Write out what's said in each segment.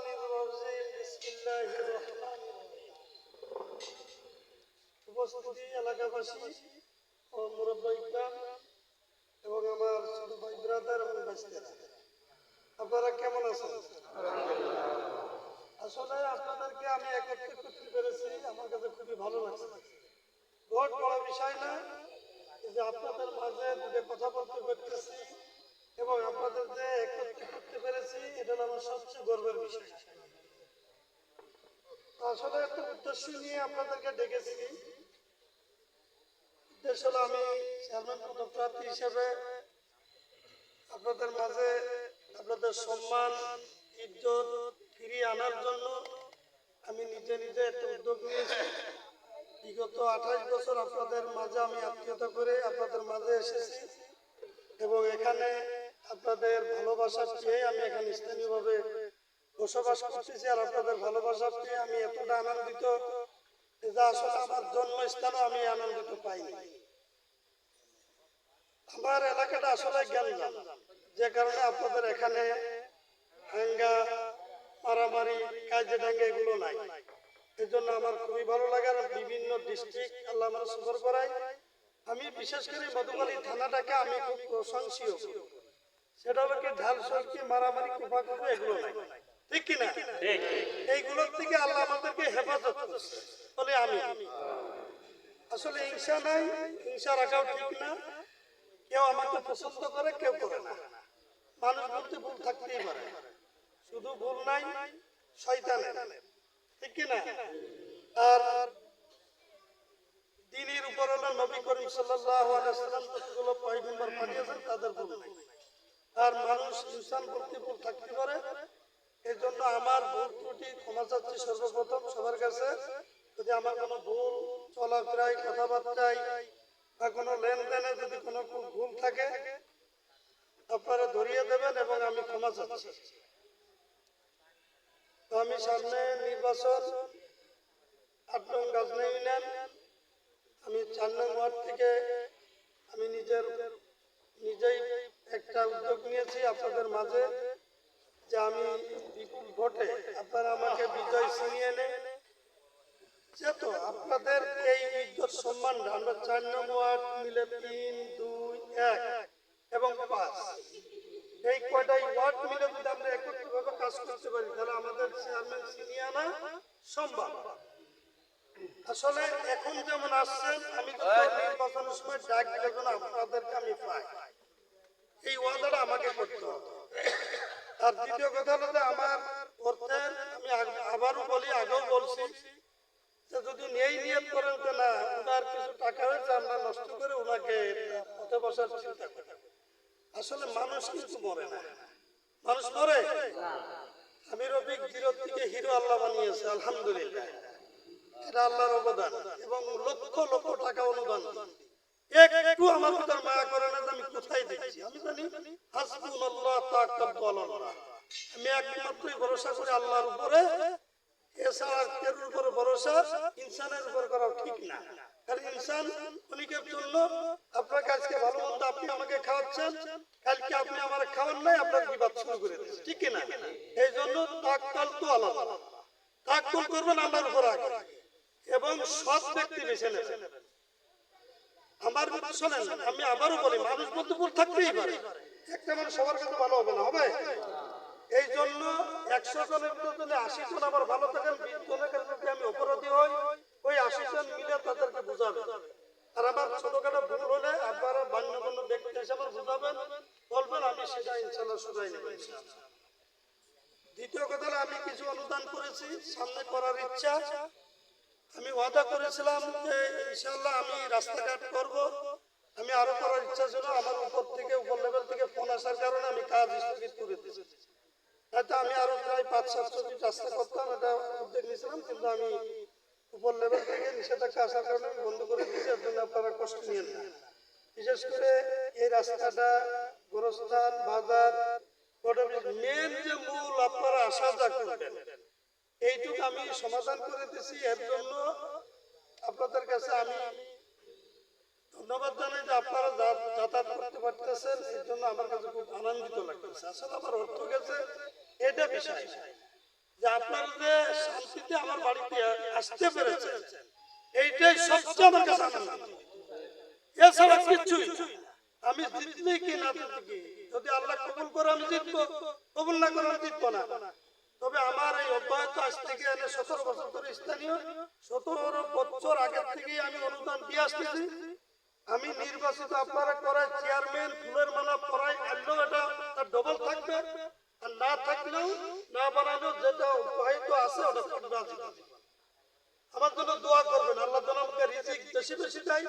الرجيم بسم الله الرحمن الرحيم উপস্থিতি এলাকাবাসী ও মুরব্বী ইকরাম এবং আমার ছোট ভাই ব্রাদার এবং বাচ্চারা আপনারা কেমন আছেন? আসলে আপনাদেরকে আমি একত্রিত করতে পেরেছি, আমার কাছে খুবই ভালো লাগছে। বহুত বড় বিষয় না যে আপনাদের মাঝে দুটো কথা বলতে পারতেছি এবং আপনাদের যে একত্রিত করতে পেরেছি, এটা আমার সবচেয়ে গর্বের বিষয়। আসলে একটা উদ্দেশ্য নিয়ে আপনাদেরকে ডেকেছি। উদ্দেশ্য হলো আমি চেয়ারম্যান পদপ্রার্থী হিসেবে আপনাদের মাঝে আপনাদের সম্মান ইজ্জত ফিরিয়ে আনার জন্য আমি নিজে নিজে একটা উদ্যোগ নিয়েছি। বিগত 28 বছর আপনাদের মাঝে আমি আত্মীয়তা করে আপনাদের মাঝে এসেছি এবং এখানে আপনাদের ভালোবাসা পেয়ে আমি এখানে স্থানীয়ভাবে বসবাস করতেছি। আর আপনাদের ভালোবাসা পেয়ে আমি এতটা আনন্দিত যা আসলে আমার জন্মস্থানও আমি আনন্দিত পাইনি। আমার এলাকাটা আসলে জ্ঞানজাম, যে কারণে আপনাদের এখানে হাঙ্গা মারামারি কাজে ডাঙ্গা এগুলো নাই। এই জন্য আমার খুবই ভালো লাগে। আর বিভিন্ন ডিস্ট্রিক্ট আল্লাহ আমার সফর করাই। আমি বিশেষ করে মধুবাড়ি থানাটাকে আমি খুব প্রশংসীয়। সেটা হলো কি ঢাল সরকি মারামারি কুপাকুপি এগুলো নাই, ঠিক কিনা? এইগুলোর থেকে আল্লাহ আমাদেরকে হেফাজত করছে বলে আমি আসলে হিংসা নাই, হিংসা রাখাও ঠিক না। কেউ আমাকে পছন্দ করে, কেউ করে না। মানুষ বলতে ভুল থাকতেই পারে, শুধু ভুল নাই শয়তানের, ঠিক কিনা? আর দ্বীনের উপর হলো নবী করিম সাল্লাল্লাহু আলাইহি ওয়াসাল্লাম যতগুলো পয়গম্বর পাঠিয়েছেন তাদের ভুল নাই। আর মানুষ ইনসান বলতে ভুল থাকতে পারে। এই জন্য আমার ভুল ত্রুটি ক্ষমা চাচ্ছি সর্বপ্রথম সবার কাছে। যদি আমার কোনো ভুল চলাফেরায় কথাবার্তায় বা কোনো লেনদেনে যদি কোনো ভুল থাকে আপনারা ধরিয়ে দেবেন এবং আমি ক্ষমা চাচ্ছি। তো আমি সামনে নির্বাচন 8 নং গাজনা ইউনিয়ন, আমি 4 নং ওয়ার্ড থেকে আমি নিজেই একটা উদ্যোগ নিয়েছি আপনাদের মাঝে যে আমি বিপুল ভোটে আপনারা আমাকে বিজয় ছিনিয়ে এনে যেহেতু আপনাদের এই ইজ্জত সম্মান আমরা 4 নং ওয়ার্ড মিলে 3, 2, 1 এবং 5 এই কয়টাই ওয়ার্ড মিলে যদি আমরা একত্রিতভাবে কাজ করতে পারি তাহলে আমাদের চেয়ারম্যান ছিনিয়ে আনা সম্ভব। আসলে এখন যেমন আসছেন, আমি তো নির্বাচনের সময় ডাক দেবেন আপনাদেরকে আমি পাই, এই ওয়াদাটা আমাকে করতে হবে। আর দ্বিতীয় কথা হলো যে আমার করতে আমি আবারও বলি, আগেও বলছি যে যদি নেই নিয়ত করেন যে না ওনার কিছু টাকা হয়েছে আমরা নষ্ট করে ওনাকে পথে বসার চিন্তা করি, আসলে মানুষ কিন্তু মরে না। মানুষ মরে? আমি রফিক 0 থেকে হিরো আল্লাহ বানিয়েছে, আলহামদুলিল্লাহ। এটা আল্লাহর অবদান এবং লক্ষ লক্ষ টাকা অনুদান। একটু আমার ভিতর মায়া করে না যে আমি কোথায় দিচ্ছি। আমি জানি হাসবুনাল্লাহ তাওয়াক্কালুল্লাহ, আমি একমাত্রই ভরসা করি আল্লাহর উপরে। এছাড়া কেউ উপর ভরসা ইনসানের উপর করা ঠিক না। কারণ ইনসান অনেকের জন্য আপনার কাছে ভালো মন্দ আপনি আমাকে খাওয়াচ্ছেন, কালকে আপনি আমার খাওয়ান নাই, আপনার বিবাদ শুরু করে দিচ্ছেন, ঠিক কিনা? এই জন্য তাওয়াক্কাল তো আল্লাহ, তাওয়াক্কুল করবেন আল্লাহর উপর আগে এবং সৎ ব্যক্তি বেছে নেবেন। আমার শোনেন, আমি আবারও বলি মানুষ বলতে ভুল থাকতেই পারে, একটা মানুষ সবার কাছে ভালো হবে না, হবে? এই জন্য 100 জনের ভিতরে 80 জন আবার ভালো থাকেন, 20 জনের কাছে যদি আমি অপরাধী হই ওই 80 জন মিলে তাদেরকে বুঝাবেন। আর আমার ছোটখাটো ভুল হলে আপনারা মান্যগণ্য ব্যক্তি হিসেবে বুঝাবেন, বলবেন, আমি সেটা ইনশাআল্লাহ শুধাই নেব। দ্বিতীয় কথা হলো আমি কিছু অনুদান করেছি, সামনে করার ইচ্ছা। আমি ওয়াদা করেছিলাম যে ইনশাআল্লাহ আমি রাস্তাঘাট করব। আমি আরো করার ইচ্ছা ছিল, আমার উপর লেভেল থেকে ফোন আসার কারণে আমি কাজ স্থগিত করে দিয়েছি। হয়তো আমি আরো প্রায় 5-700 ফিট রাস্তা করতাম, এটা উদ্যোগ নিয়েছিলাম, কিন্তু আমি উপর লেভেল থেকে নিষেধাজ্ঞা আসার কারণে আমি বন্ধ করে দিয়েছি। এর জন্য আপনারা কষ্ট নিয়েন না। বিশেষ করে এই রাস্তাটা গোরস্থান বাজার মেন যে মূল আপনারা আসা যা করবেন এইটুকু আমি সমাধান করে দিয়েছি। এর জন্য আপনাদের কাছে আমি ধন্যবাদ জানাই যে আপনারা যাতায়াত করতে পারতেছেন, এর জন্য আমার কাছে খুব আনন্দিত লাগতেছে। আসলে আমার অর্থ গেছে এটা বিষয় যে আপনারা যে শান্তিতে আমার বাড়িতে আসতে পেরেছেন, এইটাই সবচেয়ে আমার কাছে আনন্দ। এছাড়া কিছুই আমি জিতলে কি না জিতলে কি, যদি আল্লাহ কবুল করে আমি জিতবো, কবুল না করে আমি জিতবো না। তবে আমার এই অব্যাহত আজ থেকে 17 বছর ধরে স্থানীয়, 17 বছর আগের থেকেই আমি অনুদান দিয়ে আসতেছি। আমি নির্বাচিত আপনারা করায় চেয়ারম্যান ফুলের মালা পরাই আনলেও এটা তার ডবল থাকবে, আর না থাকলেও না বানালেও যেটা অব্যাহত আছে ওটা থাকবে। আমার জন্য দোয়া করবেন, আল্লাহ যেন আমাকে রিজিক বেশি বেশি দেয়,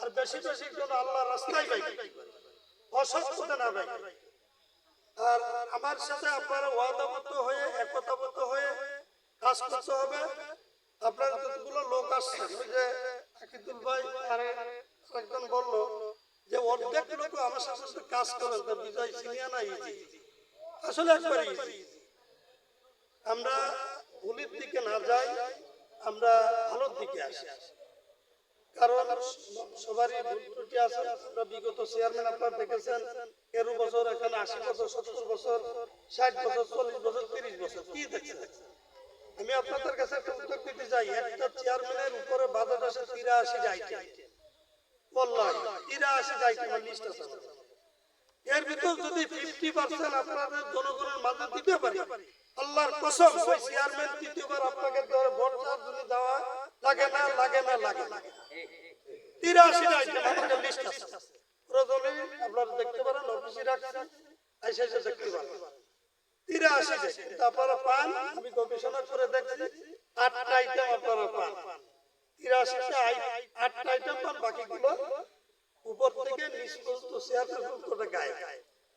আর বেশি বেশি যেন আল্লাহ রাস্তায় পাই, অসৎ পথে না পাই। আর আমার সাথে আপনারা ওয়াদাবদ্ধ হয়ে একতাবদ্ধ হয়ে কাজ করতে হবে। আপনারা যতগুলো লোক আসছেন, ওই যে আকিদুল ভাই আর একজন বললো যে অর্ধেক লোক আমার সাথে কাজ করেন, তো বিজয় সিনিয়া না ইজি, আসলে একবারে ইজি। আমরা ভুলের দিকে না যাই, আমরা ভালোর দিকে আসি। কারণ সবারই ভুল ত্রুটি আছে। আমরা বিগত চেয়ারম্যান আপনারা দেখেছেন, 13 বছর, এখানে 80 বছর, 70 বছর, 60 বছর, 40 বছর, 30 বছর, কি দেখছেন? আমি আপনাদের কাছে একটা উত্তর দিতে চাই, একটা চেয়ারম্যানের উপরে বাজেট আসে 83 আইটেম, বললাম 83 আইটেমের লিস্ট আছে। এর ভিতর যদি 50% আপনাদের জনগণের মাঝে দিতে পারি, আল্লাহর কসম ওই চেয়ারম্যান তৃতীয়বার আপনাকে ভোট যদি দেওয়া লাগে না, লাগে না, লাগে না। 83 আইটেম আমাদের লিস্ট আছে, প্রয়োজনে আপনারা দেখতে পারেন, অফিসে রাখছেন, এসে দেখতে পারেন 83। কিন্তু আপনারা পান, আমি গবেষণা করে দেখছি 8টা আইটেম আপনারা পান। 83টা 8টা আইটেম পান, বাকিগুলো উপর থেকে নিচ পর্যন্ত চেয়ারম্যান করে গায়ে।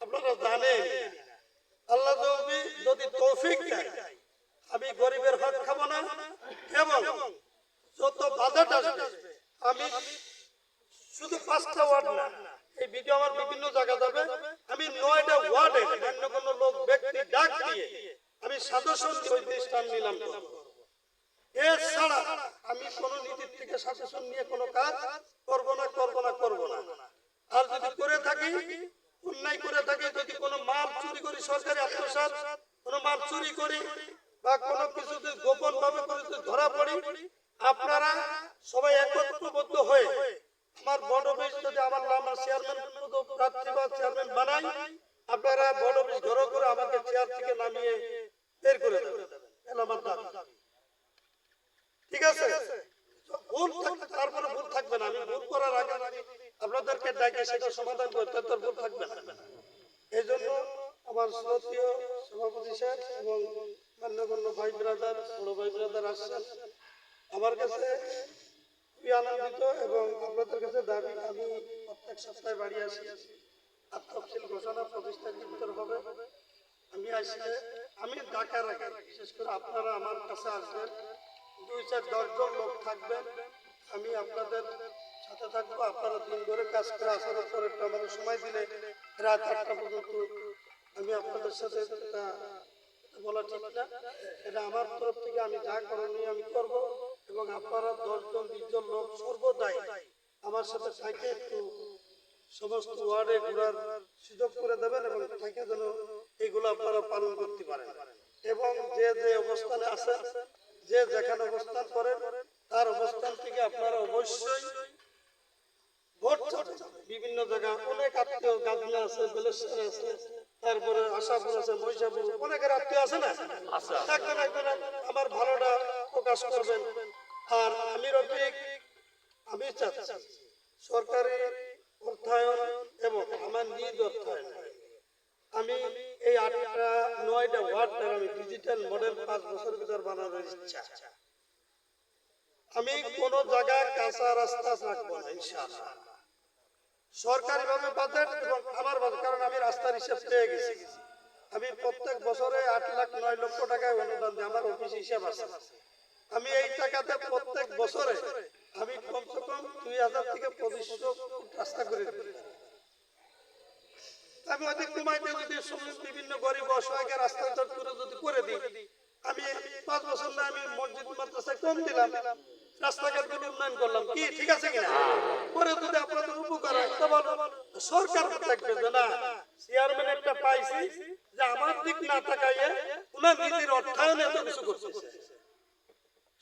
আপনারা জানেন আল্লাহ যদি তৌফিক দেয়, আমি গরিবের হক খাবো না, এবং যত বাজেট আসবে আমি শুধু 5টা ওয়ার্ড না, এই ভিডিও আমার বিভিন্ন জায়গা যাবে, আমি 9টা ওয়ার্ডে অন্য কোনো লোক ব্যক্তি ডাক দিয়ে আমি সাজেশন ওই স্থান নিলাম। এছাড়া আমি কোনো নীতির থেকে সাজেশন নিয়ে কোনো কাজ করবো না, করবো না, করবো না। আর যদি করে থাকি, অন্যায় করে থাকি, যদি কোনো মাল চুরি করি, সরকারি আত্মসাৎ, কোনো মাল চুরি করি বা কোনো কিছু যদি গোপন ভাবে করে যদি ধরা পড়ি, আপনারা সবাই একত্রবদ্ধ হয়ে আমার বড় অফিস, যদি আমার নাম চেয়ারম্যান প্রার্থী বা চেয়ারম্যান বানাই, আপনারা বড় অফিস ঘর করে আমাকে চেয়ার থেকে নামিয়ে বের করে দেবেন, আমার দাবি। ঠিক আছে? ভুল থাকলে তারপরে ভুল থাকবে না, আমি ভুল করার আগে আপনাদেরকে ডাকে সেটা সমাধান করতে তোর ভুল থাকবে না। এই জন্য আমার শ্রদ্ধেয় সভাপতি সাহেব এবং মান্যগণ্য ভাই ব্রাদার, বড় ভাই ব্রাদার আসছেন, আমার কাছে খুবই আনন্দিত এবং আপনাদের কাছে দাবি, আমি প্রত্যেক সপ্তাহে বাড়ি আসি, আর তফসিল ঘোষণা 25 তারিখের ভিতর হবে। আমি আসলে আমি ডাকার আগে বিশেষ করে আপনারা আমার কাছে আসবেন, 2-4-10 জন লোক থাকবেন, আমি আপনাদের সাথে থাকবো। আপনারা দিন ধরে কাজ করে আসার পর একটা মানে সময় দিলে রাত 8টা পর্যন্ত আমি আপনাদের সাথে বলা ঠিক না, এটা আমার তরফ থেকে আমি যা করণীয় আমি করব। এবং আপনারা 10 জন 20 জন লোক সর্বদাই আমার সাথে থাকে, একটু সমস্ত ওয়ার্ডে ঘোরার সুযোগ করে দেবেন এবং থাকে যেন এইগুলো আপনারা পালন করতে পারেন। এবং যে যে অবস্থানে আছে, যে যেখানে অবস্থান করেন, তার অবস্থান থেকে আপনারা অবশ্যই ভোট চাবেন। বিভিন্ন জায়গা অনেক আত্মীয়, গাজনা আছে, বেলেশ্বর আছে, তারপরে আশাপুর আছে, মহিষাপুর, অনেকের আত্মীয় আছে না, একজন একজন আমার ভালোটা প্রকাশ করবেন। আর আমি রফিক, আমি চাচ্ছি সরকারি অর্থায়ন এবং আমার নিজ অর্থায়ন, আমি এই 8টা-9টা ওয়ার্ডটার আমি ডিজিটাল মডেল 5 বছরের ভিতর বানানোর ইচ্ছা। আমি কোন জায়গায় কাঁচা রাস্তা রাখবো না ইনশাআল্লাহ। সরকারি ভাবে বাজেট এবং আমার বাজেট, কারণ আমি রাস্তার হিসাব পেয়ে গেছি। আমি প্রত্যেক বছরে 8,09,00,000 টাকায় অনুদান দিই, আমার অফিস হিসাব আছে। আমি এই টাকাতে প্রত্যেক বছরে আমি কমসে কম 2000 থেকে 2500 রাস্তা করে দিই। আমি অধিক কমাইতে যদি বিভিন্ন গরিব অসহায়কে রাস্তা করে যদি করে দিই, আমি 5 বছর না আমি মসজিদ মাদ্রাসায় কম দিলাম, রাস্তাঘাটগুলো উন্নয়ন করলাম, কি ঠিক আছে কিনা? পরে যদি আপনাদের উপকার হয় তো ভালো। সরকার দেখবে যে না চেয়ারম্যান একটা পাইছি, যে আমার দিক না তাকাইয়ে উনার নিজের অর্থায়নে এত কিছু করতেছে।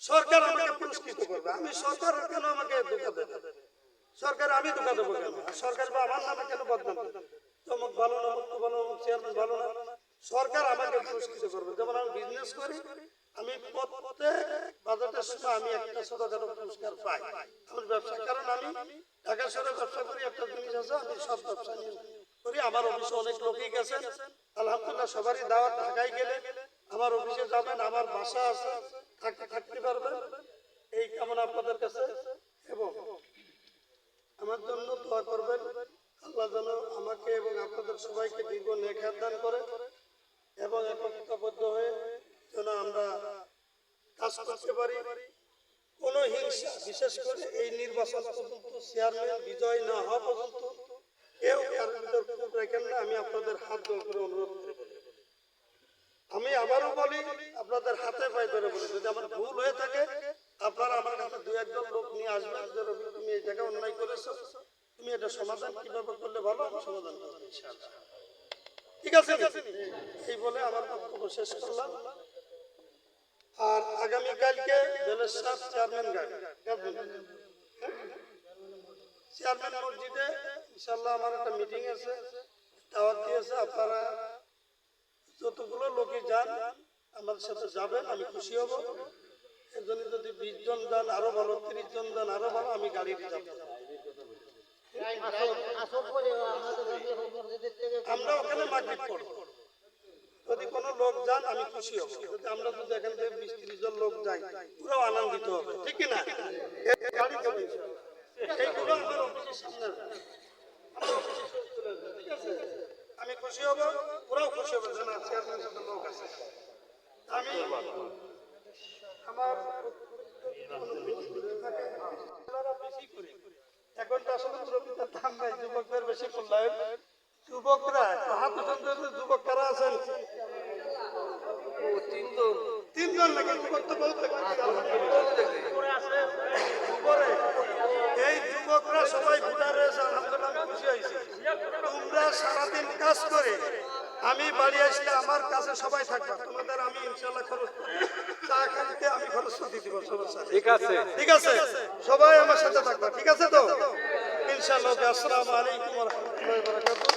সরকার আমাকে পুরস্কৃত করবে, আমি সরকার কেন আমাকে ধোঁকা দেবে? সরকার আমি ধোঁকা দেবো কেন? আর সরকার বা আমার নামে কেন বদনাম দেবে? তমুক ভালো না, অমুক ভালো, অমুক চেয়ারম্যান ভালো না, সরকার আমাকে পুরস্কৃত করবে। যেমন আমি বিজনেস করি, আমি প্রত্যেক বাজেটের সময় আমি একটা ছোটখাটো পুরস্কার পাই আমার ব্যবসা। কারণ আমি ঢাকা শহরে ব্যবসা করি, একটা জিনিস আছে, আমি সব ব্যবসা নিয়ে করি। আমার অফিসে অনেক লোকই গেছেন, আলহামদুলিল্লাহ সবারই দাওয়াত। ঢাকায় গেলে আমার অফিসে যাবেন, আমার বাসা আছে, থাকতে পারবেন, এই কামনা আপনাদের কাছে। এবং আমার জন্য দোয়া করবেন, আল্লাহ যেন আমাকে এবং আপনাদের সবাইকে দীর্ঘ নেখাত দান করে এবং একত্রিতবদ্ধ হয়ে যেন আমরা কাজ করতে পারি। কোন হিংসা, বিশেষ করে এই নির্বাচন পর্যন্ত চেয়ারম্যান বিজয় না হওয়া পর্যন্ত কেউ কার ভিতর খুব রাখেন না। আমি আপনাদের হাত জোর করে অনুরোধ করি। আমি আবারও বলি, আপনাদের হাতে পায়ে ধরে বলি, যদি আমার ভুল হয়ে থাকে আপনারা আমার কাছে দু একজন লোক নিয়ে আসবেন, যে রবি তুমি এই জায়গায় অন্যায় করেছো, তুমি এটা সমাধান কিভাবে করলে ভালো, আমি সমাধান করবো ইনশাআল্লাহ। ঠিক আছে? এই বলে আমার বক্তব্য শেষ করলাম। আর আগামীকালকে বেলেশ্বর চেয়ারম্যান মসজিদে ইনশাআল্লাহ আমার একটা মিটিং আছে, দাওয়াত দিয়েছে। আপনারা যতগুলো লোকই যান আমার সাথে যাবেন, আমি খুশি হব। এর জন্য যদি 20 জন যান আরো ভালো, 30 জন যান আরো ভালো, আমি গাড়িতে যাবো। আমরা ওখানে মাগরিব পড়ব। যদি কোনো লোক যান আমি খুশি হব। যদি আমরা যদি এখান থেকে 20-30 জন লোক যাই, পুরো আনন্দিত হবে। ঠিক না? গাড়ি চলে এইগুলো আমার অফিসের সামনে, ঠিক আছে? আমি খুশি হব, ওরাও খুশি হবে যে না চেয়ারম্যানের সাথে লোক আছে। আমি আমার বেশি করি এখন তো আসলে মুরব্বীদের দাম নাই, যুবকদের বেশি মূল্যায়ন। যুবকরা হাত উঠান, যুবক কারা আছেন? তিনজন নাকি? যুবক তো বহুত উপরে। এই যুবকরা সবাই ভোটার রয়েছে, আলহামদুলিল্লাহ আমি খুশি হয়েছি। তোমরা সারাদিন কাজ করে আমি বাড়ি আসলে আমার কাছে সবাই থাকবে। তোমাদের আমি ইনশাআল্লাহ খরচ চা খাইতে আমি খরচ দিয়ে দিব সবার সাথে। ঠিক আছে? ঠিক আছে, সবাই আমার সাথে থাকবে। ঠিক আছে তো ইনশাআল্লাহ। আসসালামু আলাইকুম ওয়া রাহমাতুল্লাহি ওয়া বারাকাতুহু।